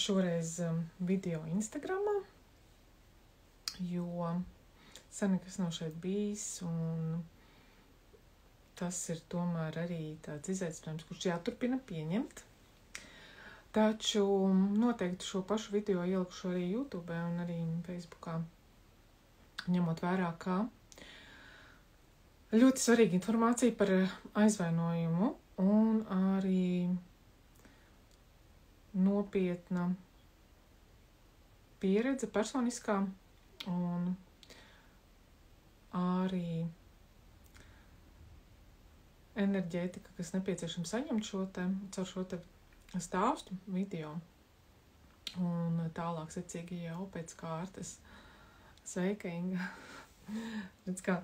šoreiz video Instagramā, jo sen nekas nav šeit bijis, un tas ir tomēr arī tāds izaicinājums, kurš jāturpina pieņemt. Taču noteikti šo pašu video ielikšu arī YouTube un arī Facebookā, ņemot vērā, kā ļoti svarīga informācija par aizvainojumu un arī nopietna pieredze personiskā un arī enerģētika, kas nepieciešama saņemt caur šo te stāstu video. Un tālāk secīgi jau pēc kārtas. Sveika, Inga! Redz kā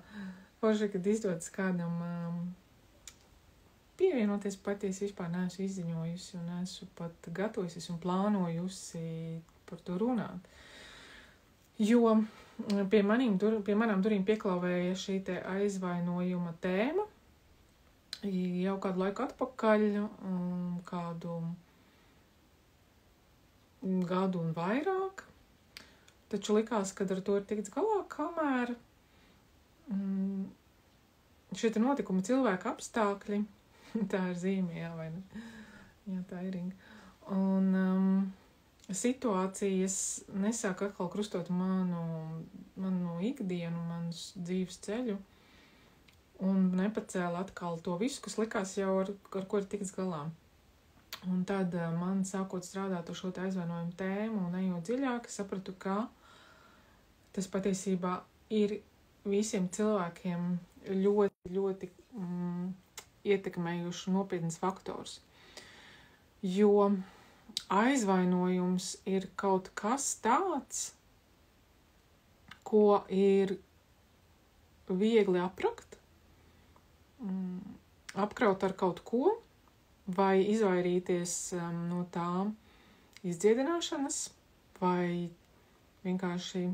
forši, kad izdodas kādam pievienoties, patiesi vispār neesmu izziņojusi un neesmu pat gatavojusies un plānojusi par to runāt. Jo pie manām durīm pieklauvēja šī te aizvainojuma tēma jau kādu laiku atpakaļ, kādu gadu un vairāk. Taču likās, ka ar to ir tikts galā, kamēr šie notikumi, cilvēka apstākļi, tā ir zīme, jā, vai ne? Jā, tā ir Inga. Un situācijas nesāk atkal krustot manu ikdienu, manus dzīves ceļu, un nepacēla atkal to visu, kas likās jau ar ko ir tikts galā. Un tad man sākot strādāt ar šo aizvainojumu tēmu un ejot dziļāk, sapratu, ka tas patiesībā ir visiem cilvēkiem ļoti, ļoti ietekmējuši nopietnas faktors. Jo aizvainojums ir kaut kas tāds, ko ir viegli aprakt, apkraut ar kaut ko, vai izvairīties no tā izdziedināšanas, vai vienkārši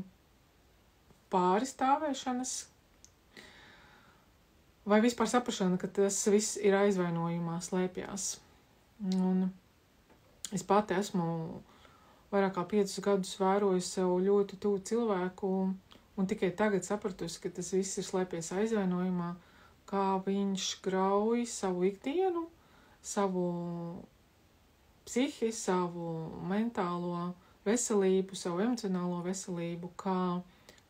pāristāvēšanas, vai vispār saprašana, ka tas viss ir aizvainojumā slēpjās. Un es pati esmu vairāk kā 5 gadus vērojusi sev ļoti tuvu cilvēku, un tikai tagad sapratusi, ka tas viss ir slēpjies aizvainojumā, kā viņš grauj savu ikdienu, savu psihi, savu mentālo veselību, savu emocionālo veselību, kā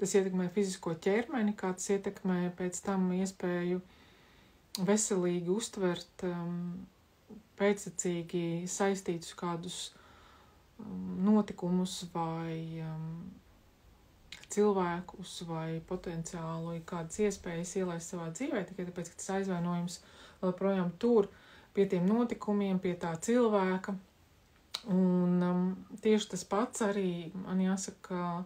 tas ietekmē fizisko ķermeni, kā tas ietekmē pēc tam iespēju veselīgi uztvert pēctecīgi saistītus kādus notikumus vai cilvēkus vai potenciāli kādas iespējas ielaist savā dzīvē, tikai tāpēc, ka tas aizvainojums vēl projām tur pie tiem notikumiem, pie tā cilvēka. Un tieši tas pats arī, man jāsaka,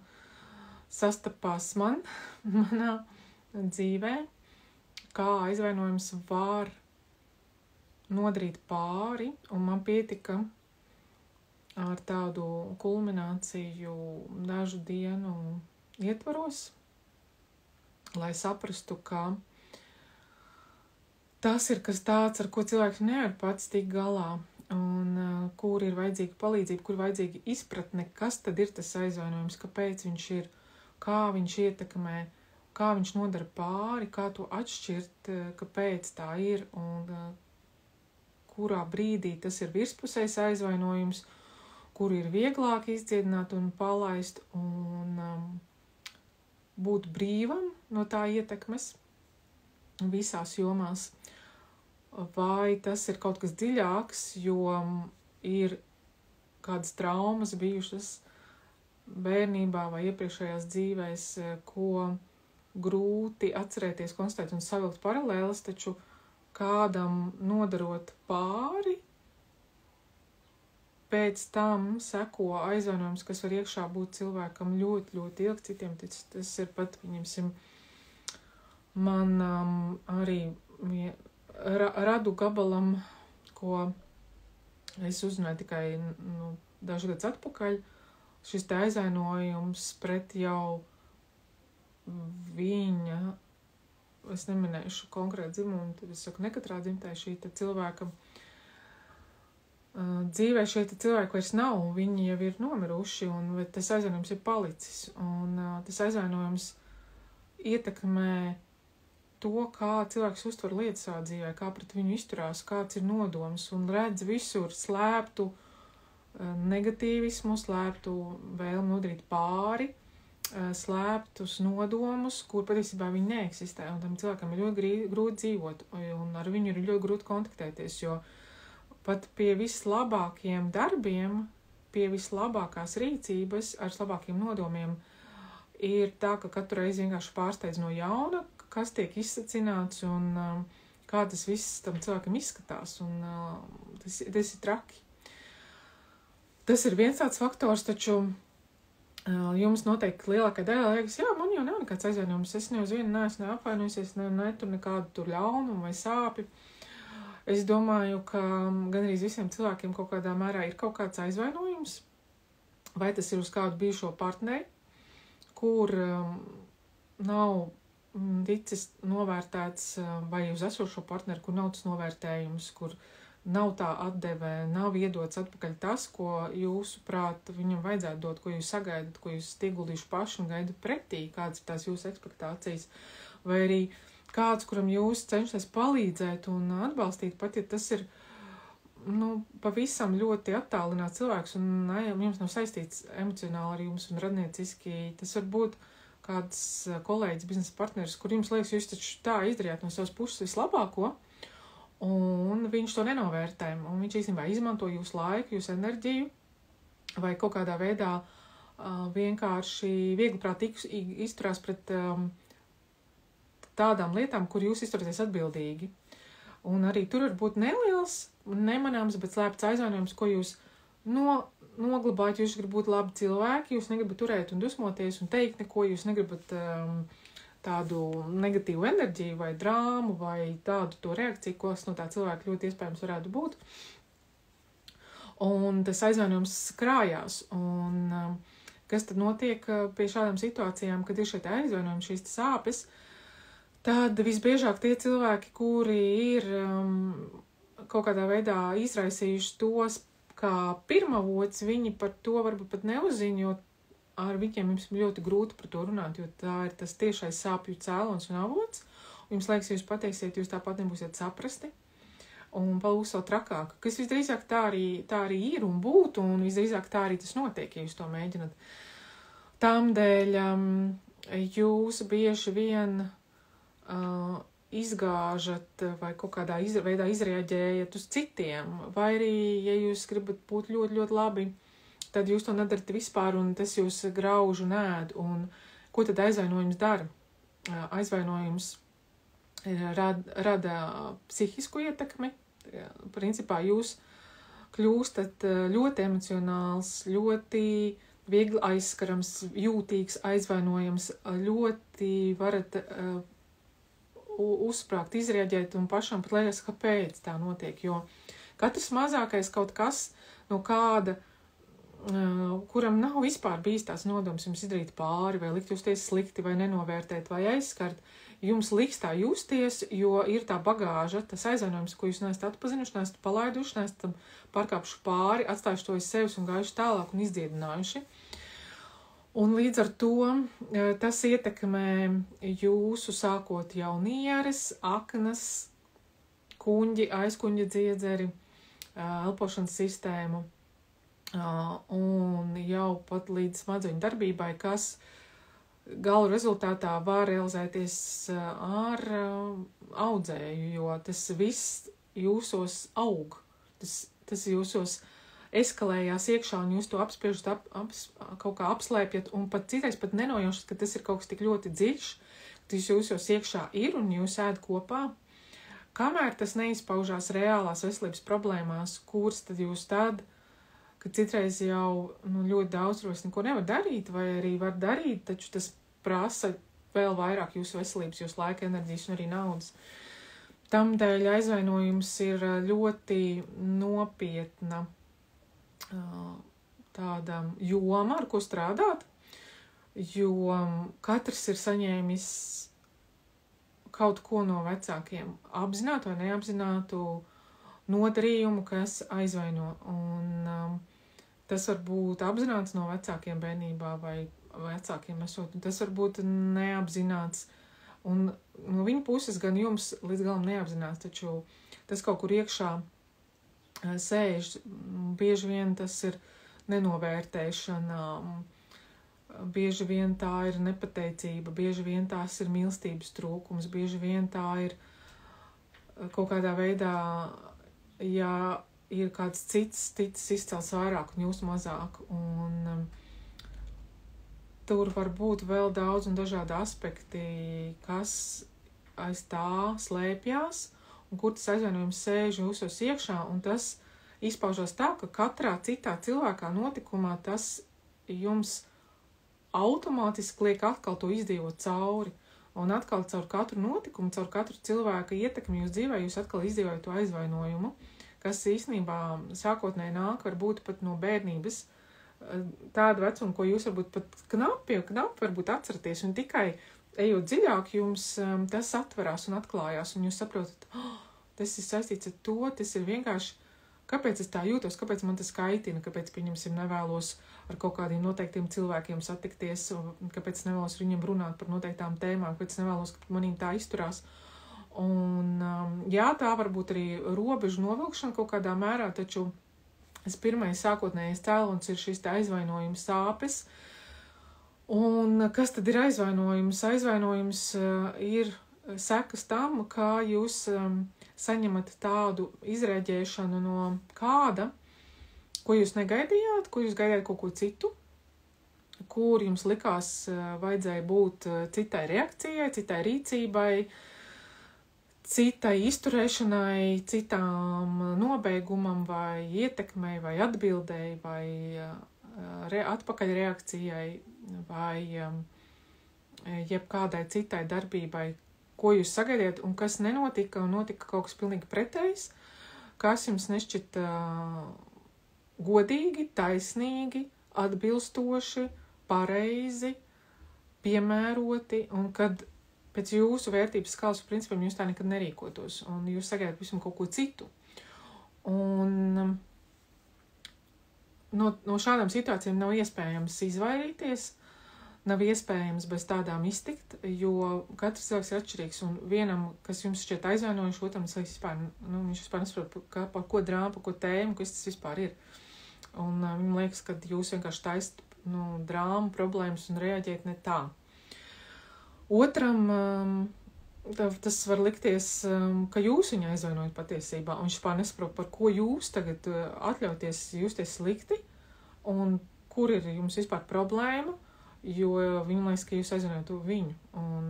sastapās manā dzīvē, kā aizvainojums var nodarīt pāri, un man pietika ar tādu kulmināciju dažu dienu ietvaros, lai saprastu, ka tas ir kas tāds, ar ko cilvēks nevar pats tikt galā, un kur ir vajadzīga palīdzība, kur vajadzīga izpratne, kas tad ir tas aizvainojums, kāpēc viņš ir, kā viņš ietekmē, kā viņš nodara pāri, kā to atšķirt, kāpēc tā ir, un kurā brīdī tas ir virspusējs aizvainojums, kur ir vieglāk izdziedināt un palaist, un būt brīvam no tā ietekmes visās jomās. Vai tas ir kaut kas dziļāks, jo ir kādas traumas bijušas bērnībā vai iepriekšējās dzīvēs, ko grūti atcerēties, konstatēt un savilkt paralēles, taču kādam nodarot pāri, pēc tam seko aizvainojums, kas var iekšā būt cilvēkam ļoti, ļoti ilgi, citiem tas ir pat, viņamsim, man arī radu gabalam, ko es uzzināju tikai dažus gadus atpakaļ, šis te aizvainojums pret jau viņa, es neminēšu konkrētu dzimumu, tad es saku, ne katrā dzimtē šī te cilvēka dzīvē šie cilvēki vairs nav, viņi jau ir nomiruši, un tas aizvainojums ir palicis. Un tas aizvainojums ietekmē to, kā cilvēks uztver lietas savā dzīvē, kā pret viņu izturās, kāds ir nodoms, un redz visur slēptu negatīvismu, slēptu vēlmi nodarīt pāri, slēptus nodomus, kur patiesībā viņi neeksistē, un tam cilvēkam ir ļoti grūti dzīvot, un ar viņu ir ļoti grūti kontaktēties, jo pat pie vislabākiem darbiem, pie vislabākās rīcības, ar labākiem nodomiem, ir tā, ka katru reizi vienkārši pārsteidz no jauna, kas tiek izsacināts un kā tas viss tam cilvēkam izskatās, un tas ir traki. Tas ir viens tāds faktors, taču jums noteikti lielākā daļa liekas, jā, man jau nav nekāds aizvainojums, es ne uz vienu neesmu neapvainojusies, netur nekādu tur ļaunumu vai sāpi. Es domāju, ka gan arī visiem cilvēkiem kaut kādā mērā ir kaut kāds aizvainojums, vai tas ir uz kādu bijušo partneri, kur nav ticis novērtēts, vai uz esošo partneri, kur nav tas novērtējums, kur nav tā atdeve, nav iedots atpakaļ tas, ko jūsu prāt viņam vajadzētu dot, ko jūs sagaidat, ko jūs ieguldījuši paši un gaidat pretī, kādas ir tās jūsu ekspektācijas, vai arī kāds, kuram jūs cenšaties palīdzēt un atbalstīt, pat ja tas ir pavisam ļoti attālināts cilvēks un jums nav saistīts emocionāli ar jums un radnieciski. Tas var būt kāds kolēģis, biznesa partneris, kur jums liekas, jūs taču tā izdarījāt no savas puses vislabāko, un viņš to nenovērtē. Un viņš īstenībā izmanto jūsu laiku, jūsu enerģiju, vai kaut kādā veidā vienkārši viegliprātīgi izturās pret tādām lietām, kur jūs izturaties atbildīgi. Un arī tur var būt neliels, nemanāms, bet slēpts aizvainojums, ko jūs noglabājat, jūs gribat būt labi cilvēki, jūs negribat turēt un dusmoties un teikt neko, jūs negribat tādu negatīvu enerģiju vai drāmu vai tādu to reakciju, kas no tā cilvēka ļoti iespējams varētu būt. Un tas aizvainojums krājās. Un kas tad notiek pie šādām situācijām, kad ir šie aizvainojumi, šīs sāpes, tad visbiežāk tie cilvēki, kuri ir kaut kādā veidā izraisījuši tos kā pirmavots, viņi par to varbūt pat neuzzina, jo ar viņiem jums ļoti grūti par to runāt, jo tā ir tas tiešais sāpju cēlons un avots. Un jums liekas, ja jūs pateiksiet, jūs tāpat nebūsiet saprasti un palūks vēl trakāk. Kas visdrīzāk tā arī ir un būtu, un visdrīzāk tā arī tas notiek, ja jūs to mēģināt. Tādēļ jūs bieži vien izgāžat vai kaut kādā veidā izreaģējat uz citiem, vai arī, ja jūs gribat būt ļoti, ļoti labi, tad jūs to nedarat vispār, un tas jūs grauž un ēd. Un ko tad aizvainojums dara? Aizvainojums rada psihisku ietekmi. Principā jūs kļūstat ļoti emocionāls, ļoti viegli aizskarams, jūtīgs, aizvainojams, ļoti varat uzsprāgt, izreaģēt un pašam pat liekas, kāpēc tā notiek, jo katrs mazākais kaut kas no kāda, kuram nav vispār bijis tās nodoms jums izdarīt pāri, vai likt justies slikti, vai nenovērtēt, vai aizskart, jums liks tā justies, jo ir tā bagāža, tas aizvainojums, ko jūs neesat atpazinuši, neesat palaiduši, neesat pārkāpuši pāri, atstājuši to aiz sevis un gājuši tālāk un izdziedinājuši. Un līdz ar to tas ietekmē jūsu sākot jau nieres, aknas, kuņģi, aizkuņģa dziedzeri, elpošanas sistēmu un jau pat līdz smadzeņu darbībai, kas galu rezultātā var realizēties ar audzēju, jo tas viss jūsos aug, tas jūsos eskalējās iekšā un jūs to apspiežat, kaut kā apslēpjat un pat citais pat nenojaušat, ka tas ir kaut kas tik ļoti dziļš, tas jūsos iekšā ir un jūs ēd kopā. Kamēr tas neizpaužās reālās veselības problēmās, kuras tad jūs tad, kad citreiz jau ļoti daudz vairs neko nevar darīt vai arī var darīt, taču tas prasa vēl vairāk jūsu veselības, jūsu laika, enerģijas un arī naudas. Tamdēļ aizvainojums ir ļoti nopietna tāda joma, ar ko strādāt, jo katrs ir saņēmis kaut ko no vecākiem, apzinātu vai neapzinātu nodarījumu, kas aizvaino. Un tas var būt apzināts no vecākiem bērnībā vai vecākiem esot, un tas var būt neapzināts. Un no viņa puses gan jums līdz galam neapzināts, taču tas kaut kur iekšā sēž. Bieži vien tas ir nenovērtēšana, bieži vien tā ir nepateicība, bieži vien tās ir mīlestības trūkums, bieži vien tā ir kaut kādā veidā, ja ir kāds cits izcels vairāk un jūs mazāk. Un tur var būt vēl daudz un dažādi aspekti, kas aiz tā slēpjās un kur tas aizvainojums sēž jūsos iekšā, un tas izpaužās tā, ka katrā citā cilvēkā notikumā tas jums automātiski liek atkal to izdzīvot cauri. Un atkal caur katru notikumu, caur katru cilvēka ietekmi jūs dzīvē, jūs atkal izdzīvojat to aizvainojumu, kas īstenībā sākotnēji nāk varbūt pat no bērnības, tādu vecumu, ko jūs varbūt pat knapi varbūt atceraties, un tikai ejot dziļāk jums tas atverās un atklājās, un jūs saprotat, tas ir saistīts ar to, tas ir vienkārši, kāpēc es tā jūtos, kāpēc man tas kaitina, kāpēc, pieņemsim, nevēlos ar kaut kādiem noteiktiem cilvēkiem satikties, kāpēc nevēlos ar viņiem runāt par noteiktām tēmām, kāpēc nevēlos, ka manīm tā izturās. Un jā, tā var būt arī robežu novilkšana kaut kādā mērā, taču pirmais sākotnējais cēlonis ir šis aizvainojums sāpes. Un kas tad ir aizvainojums? Aizvainojums ir sekas tam, kā jūs saņemat tādu izrēģēšanu no kāda, ko jūs negaidījāt, ko jūs gaidījāt kaut ko citu, kur jums likās vajadzēja būt citai reakcijai, citai rīcībai, citai izturēšanai, citām nobeigumam vai ietekmei vai atbildēji vai atpakaļreakcijai vai jebkādai citai darbībai, ko jūs sagaidījāt un kas nenotika un notika kaut kas pilnīgi pretējs, kas jums nešķita godīgi, taisnīgi, atbilstoši, pareizi, piemēroti, un kad pēc jūsu vērtības skalas principiem jūs tā nekad nerīkotos, un jūs sagaidat visam kaut ko citu. Un no šādām situācijām nav iespējams izvairīties, nav iespējams bez tādām iztikt, jo katrs cilvēks ir atšķirīgs, un vienam, kas jums šķiet aizvainojuši, otram viņš vispār nesaprot, par ko drāma, par ko tēma, kas tas vispār ir. Un viņam liekas, ka jūs vienkārši taisat drāmu, problēmas un reaģēt ne tā. Otram tas var likties, ka jūs viņu aizvainojat patiesībā, un viņš pār nesaprot, par ko jūs tagad atļauties justies slikti, un kur ir jums vispār problēma, jo viņam liekas, ka jūs aizvainojat viņu, un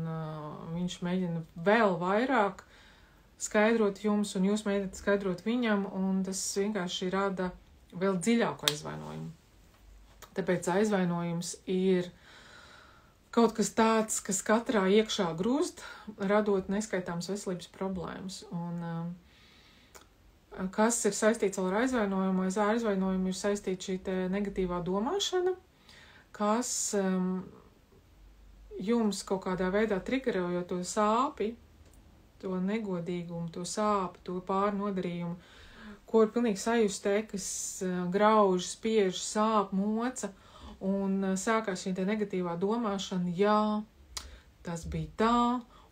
viņš mēģina vēl vairāk skaidrot jums, un jūs mēģināt skaidrot viņam, un tas vienkārši rada vēl dziļāku aizvainojumu. Tāpēc aizvainojums ir kaut kas tāds, kas katrā iekšā grūst, radot neskaitāmas veselības problēmas. Un kas ir saistīts ar aizvainojumu? Aiz aizvainojumu ir saistīta šī negatīvā domāšana, kas jums kaut kādā veidā triggerojot to sāpi, to negodīgumu, to sāpi, to pārnodarījumu, ko ir pilnīgi sajustē, kas grauž, spiež, sāp, moca, un sākās šī negatīvā domāšana, jā, tas bija tā,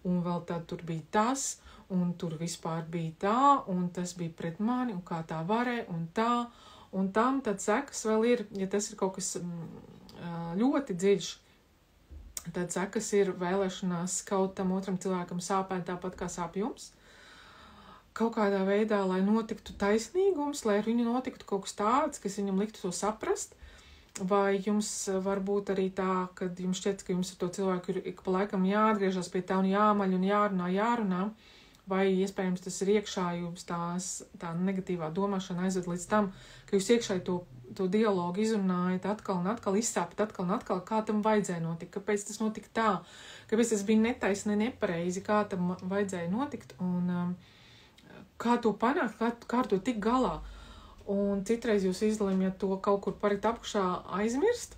un vēl tad tur bija tas, un tur vispār bija tā, un tas bija pret mani, un kā tā varēja, un tā, un tam tad sekas vēl ir, ja tas ir kaut kas ļoti dziļš, tad sekas ir vēlēšanās kaut tam otram cilvēkam sāpēt tāpat, kā sāp jums. Kaut kādā veidā, lai notiktu taisnīgums, lai ar viņu notiktu kaut kas tāds, kas viņam liktu to saprast, vai jums var būt arī tā, kad jums šķiet, ka jums ar to cilvēku ir ik pa laikam jāatgriežas pie tā un jāmaļ un jārunā, vai iespējams tas ir iekšā jums tā negatīvā domāšana aizved līdz tam, ka jūs iekšā to dialogu izrunājat atkal un atkal, izsāpat atkal un atkal, kā tam vajadzēja notikt, kāpēc tas notika tā, kāpēc tas bija netaisni, nepareizi, kā tam vajadzēja notikt un kā to panākt, kā ar to tik galā. Un citreiz jūs izlemjat to kaut kur parit apakšā aizmirst,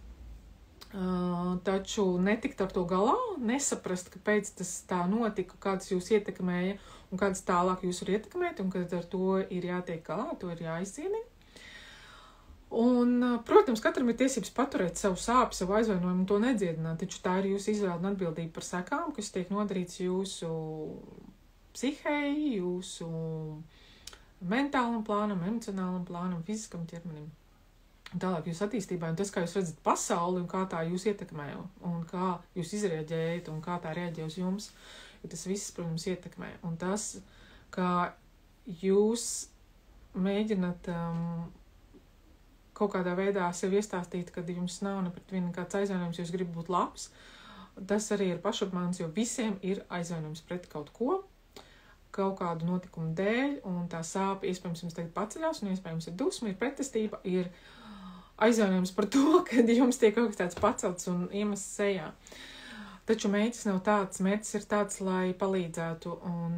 taču netikt ar to galā, nesaprast, kāpēc tas tā notika, kāds jūs ietekmēja un kāds tālāk jūs var ietekmēt, un kad ar to ir jātiek galā, to ir jāizcienina. Un, protams, katram ir tiesības paturēt savu sāpi, savu aizvainojumu un to nedziedināt, taču tā ir jūsu izvēle un atbildība par sekām, kas tiek nodarīts jūsu psihei, jūsu mentālam plānam, emocionālam plānam, fiziskam ķermenim. Tālāk jūs attīstībā, un tas, kā jūs redzat pasauli un kā tā jūs ietekmē, un kā jūs izreaģējat, un kā tā reaģē uz jums, jo tas viss, protams, ietekmē. Un tas, kā jūs mēģināt kaut kādā veidā sev iestāstīt, kad jums nav ne pret vienu kāds aizvainojums, jūs gribat būt labs, tas arī ir pašapmāns, jo visiem ir aizvainojums pret kaut ko, kaut kādu notikumu dēļ, un tā sāpe, iespējams, jums tagad paceļās, un iespējams ir dusma, ir pretestība, ir aizvainojums par to, kad jums tiek kaut kas tāds pacelts un iemests sejā. Taču mērķis nav tāds, mērķis ir tāds, lai palīdzētu, un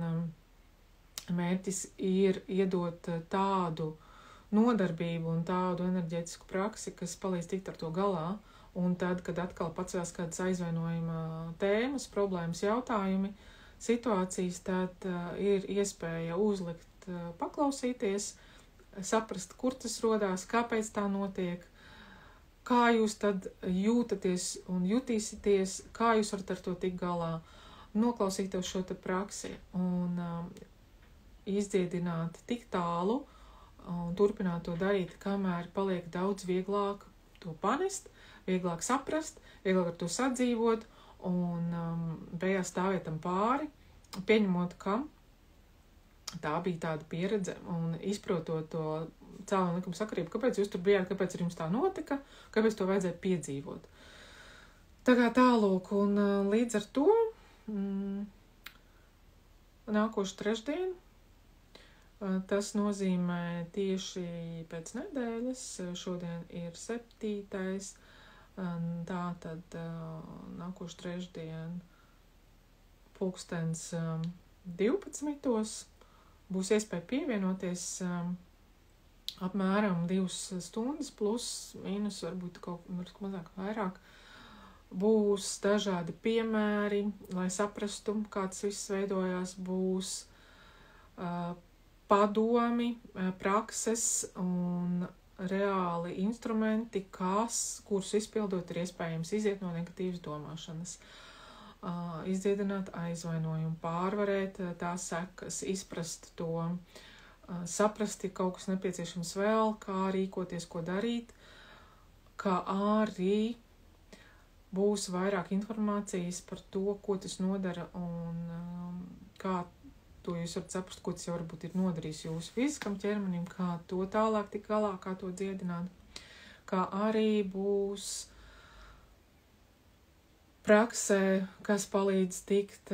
mērķis ir iedot tādu nodarbību un tādu enerģētisku praksi, kas palīdz tikt ar to galā, un tad, kad atkal pacelās kādas aizvainojuma tēmas, problēmas, jautājumi, situācijas, tad ir iespēja uzlikt, paklausīties, saprast, kur tas rodās, kāpēc tā notiek, kā jūs tad jūtaties un jutīsities, kā jūs varat ar to tikt galā, noklausīties šo te praksi un izdziedināt tik tālu un turpināt to darīt, kamēr paliek daudz vieglāk to panest, vieglāk saprast, vieglāk ar to sadzīvot un beigās stāvēt tam pāri, pieņemot, ka tā bija tāda pieredze un izprotot to cēlonu likumu sakarību, kāpēc jūs tur bijāt, kāpēc ar jums tā notika, kāpēc to vajadzēja piedzīvot. Tā kā tālūk, un līdz ar to nākošu trešdienu, tas nozīmē tieši pēc nedēļas, šodien ir 7. Tā tad nākošu trešdienu 12:00 būs iespēja pievienoties apmēram 2 stundas, plus, mīnus, varbūt kaut mazāk vairāk. Būs dažādi piemēri, lai saprastu, kā tas viss veidojās, būs padomi, prakses un reāli instrumenti, kurus izpildot ir iespējams iziet no negatīvas domāšanas. Izdziedināt aizvainojumu, pārvarēt tās sekas, izprast to, saprast, ja kaut kas nepieciešams vēl, kā rīkoties, ko darīt, kā arī būs vairāk informācijas par to, ko tas nodara un kā to jūs varat saprast, ko tas jau varbūt ir nodarījis jūsu fiziskam ķermenim, kā to tālāk tik galā, kā to dziedināt, kā arī būs praksē, kas palīdz tikt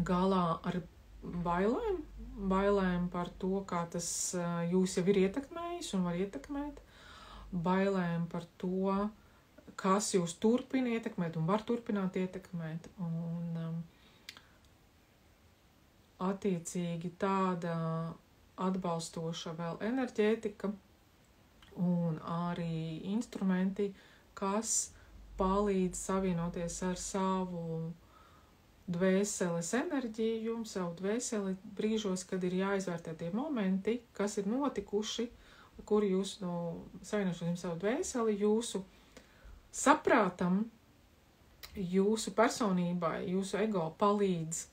galā ar bailēm par to, kā tas jūs jau ir ietekmējis un var ietekmēt, bailēm par to, kas jūs turpina ietekmēt un var turpināt ietekmēt, un attiecīgi tāda atbalstoša vēl enerģētika un arī instrumenti, kas palīdz savienoties ar savu dvēseles enerģiju, savu dvēseli brīžos, kad ir jāizvērtē tie momenti, kas ir notikuši, kuri jūs savienošanos savu dvēseli, jūsu saprātam, jūsu personībai, jūsu ego palīdz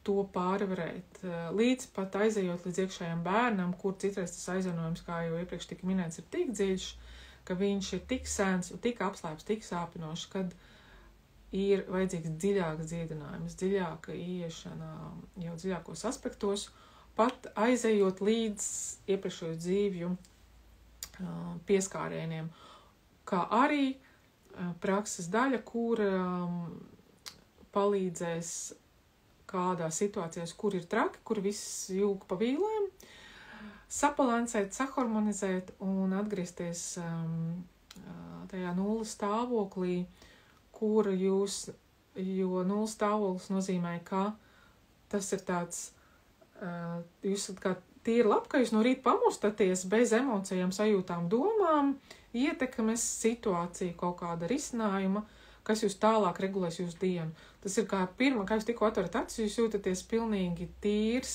to pārvarēt, līdz pat aizejot līdz iekšējiem bērnam, kur citreiz tas aizvainojums, kā jau iepriekš tika minēts, ir tik dziļš, ka viņš ir tik sens un tik apslēpts, tik sāpinošs, kad ir vajadzīgs dziļāks dziedinājums, dziļāka ieiešana jau dziļākos aspektos, pat aizejot līdz iepriekšējo dzīvju pieskārieniem, kā arī prakses daļa, kur palīdzēs kādās situācijās, kur ir traki, kur viss jūg pa vīlēm, sabalansēt, saharmonizēt un atgriezties tajā nulles stāvoklī, kur jo nulles stāvoklis nozīmē, ka tas ir tāds, jūs esat kā tīri labi, ka jūs no rīta pamostaties bez emocijām, sajūtām, domām, ietekmes situāciju, kaut kāda risinājuma, kas jūs tālāk regulēs jūsu dienu. Tas ir kā kā jūs tikko atverat acis, jūs jūtaties pilnīgi tīrs,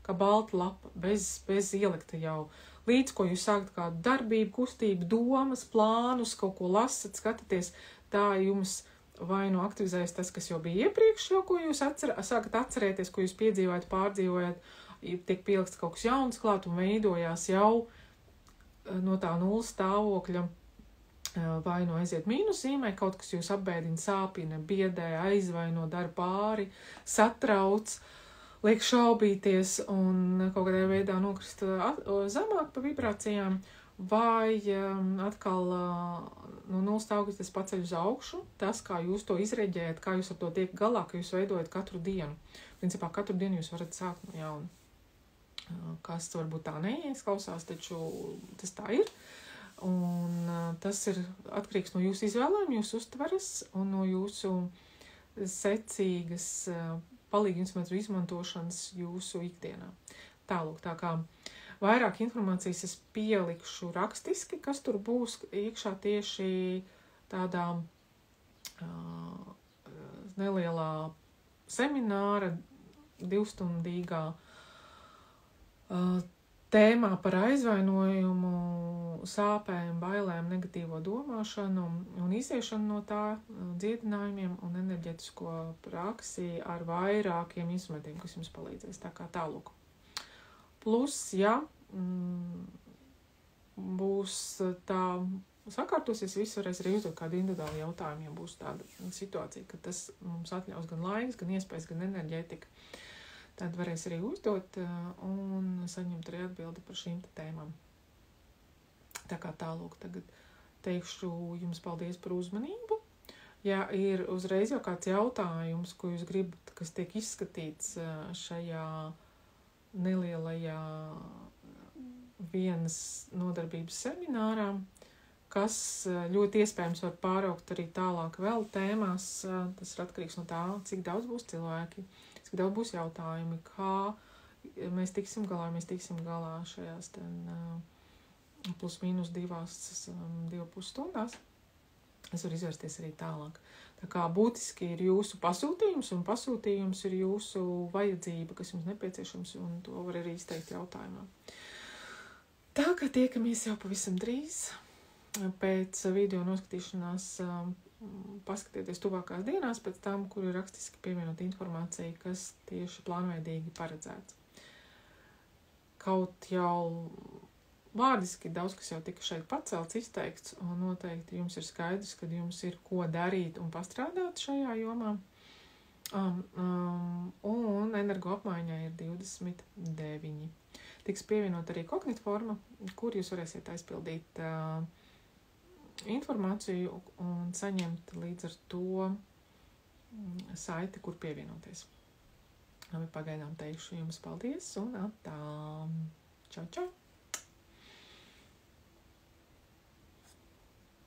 kā balta lapa, bez ielikta jau. Līdz, ko jūs sākat kādu darbību, kustību, domas, plānus, kaut ko lasat, skatāties, tā jums vai nu aktivizējas tas, kas jau bija iepriekš, jau ko jūs sākat atcerēties, ko jūs piedzīvojat, pārdzīvojat, tiek pielikts kaut kas jauns klāt un veidojās jau no tā nulles stāvokļa, vai nu aiziet mīnuszīmē, kaut kas jūs apbēdina, sāpina, biedē, aizvaino, dara pāri, satrauc, liek šaubīties un kaut kādā veidā nokrist zemāk pa vibrācijām, vai atkal no nulles stāvokļa tas paceļ uz augšu, tas, kā jūs to izreģējat, kā jūs ar to tiek galā, ka jūs veidojat katru dienu. Principā katru dienu jūs varat sākt no jauna. Kas varbūt tā neizklausās, taču tas tā ir. Un tas ir atkarīgs no jūsu izvēlēm, jūsu uztveres un no jūsu secīgas palīgu instrumentu izmantošanas jūsu ikdienā. Tālūk, tā kā vairāk informācijas es pielikšu rakstiski, kas tur būs iekšā tieši tādā nelielā semināra 2-stundīgā tēmā par aizvainojumu, sāpēm, bailēm, negatīvo domāšanu un iziešanu no tā, dziedinājumiem un enerģetisko praksi ar vairākiem instrumentiem, kas jums palīdzēs. Tā kā tālūk. Plus, ja būs tā sakārtosies, viss varēs arī uzdot kādu individuālu jautājumu, ja būs tāda situācija, ka tas mums atļaus gan laiks, gan iespējas, gan enerģētika. Tad varēs arī uzdot un saņemt arī atbildi par šīm tēmām. Tā kā tālūk, tagad teikšu jums paldies par uzmanību. Ja ir uzreiz jau kāds jautājums, ko jūs gribat, kas tiek izskatīts šajā nelielajā vienas nodarbības seminārā, kas ļoti iespējams var pāraukt arī tālāk vēl tēmās, tas ir atkarīgs no tā, cik daudz būs cilvēki, cik daudz būs jautājumi, kā mēs tiksim galā šajās plus mīnus 2,5 stundās. Es varu izvērsties arī tālāk. Tā kā būtiski ir jūsu pasūtījums, un pasūtījums ir jūsu vajadzība, kas jums nepieciešams, un to var arī izteikt jautājumā. Tā kā tiekamies jau pavisam drīz. Pēc video noskatīšanās paskatieties tuvākās dienās pēc tam, kur ir rakstiski pievienot informācija, kas tieši plānveidīgi paredzēts. Kaut jau vārdiski daudz, kas jau tika šeit pacelts, izteikts, un noteikti jums ir skaidrs, ka jums ir ko darīt un pastrādāt šajā jomā. Un energo apmaiņā ir 29. Tiks pievienot arī kognit forma, kur jūs varēsiet aizpildīt informāciju un saņemt līdz ar to saiti, kur pievienoties. Labi, pagaidām teikšu jums paldies un atā. Čau, čau!